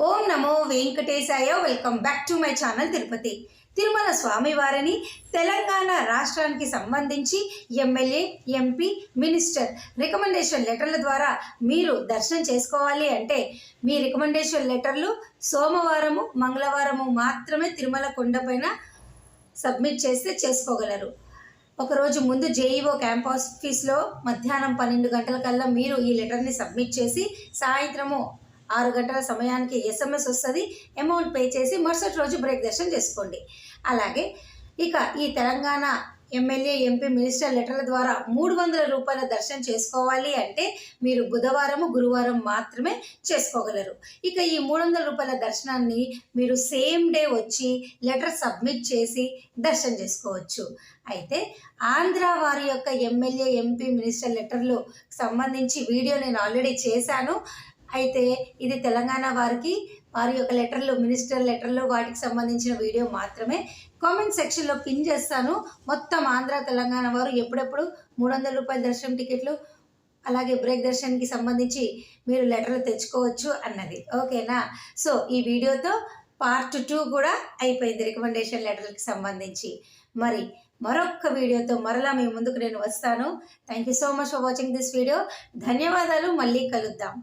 Om Namo Venkatesaya. Welcome back to my channel Tirupati. Tirumala స్వామివారిని తెలంగాణ రాష్ట్రానికి సంబంధించి ఎమ్మెల్యే, ఎంపీ, మినిస్టర్ రికమెండేషన్ లెటర్ల ద్వారా మీరు దర్శనం చేసుకోవాలి అంటే మీ రికమెండేషన్ లెటర్లు సోమవారము, మంగళవారము మాత్రమే తిరుమల కొండపైన సబ్మిట్ చేస్తే చేసుకోగలరు. ఒకరోజు ముందు జేఈఓ క్యాంప్ ఆఫీస్లో మధ్యాహ్నం 12 గంటలకల్లా మీరు ఈ లెటర్ని సబ్మిట్ చేసి సాయంత్రము 6 గంటల సమయానికి ఎస్ఎంఎస్ వస్తుంది. అమౌంట్ పే చేసి మరుసటి రోజు బ్రేక్ దర్శనం చేసుకోండి. అలాగే ఇక ఈ తెలంగాణ ఎమ్మెల్యే, ఎంపీ, మినిస్టర్ లెటర్ల ద్వారా 300 రూపాయల దర్శనం చేసుకోవాలి అంటే మీరు బుధవారము, గురువారం మాత్రమే చేసుకోగలరు. ఇక ఈ 300 రూపాయల దర్శనాన్ని మీరు సేమ్ డే వచ్చి లెటర్ సబ్మిట్ చేసి దర్శనం చేసుకోవచ్చు. అయితే ఆంధ్ర వారి యొక్క ఎమ్మెల్యే, ఎంపీ, మినిస్టర్ లెటర్లు సంబంధించి వీడియో నేను ఆల్రెడీ చేశాను. అయితే ఇది తెలంగాణ వారి యొక్క లెటర్లు, మినిస్టర్ లెటర్లు వాటికి సంబంధించిన వీడియో మాత్రమే. కామెంట్ సెక్షన్లో పిన్ చేస్తాను. మొత్తం ఆంధ్ర, తెలంగాణ వారు ఎప్పుడెప్పుడు 300 రూపాయల దర్శనం టికెట్లు అలాగే బ్రేక్ దర్శనానికి సంబంధించి మీరు లెటర్లు తెచ్చుకోవచ్చు అన్నది. ఓకేనా? సో ఈ వీడియోతో పార్ట్ 2 కూడా అయిపోయింది రికమెండేషన్ లెటర్కి సంబంధించి. మరి మరొక వీడియోతో మరలా మీ ముందుకు నేను వస్తాను. Thank you so much for watching this video. ధన్యవాదాలు. మళ్ళీ కలుద్దాం.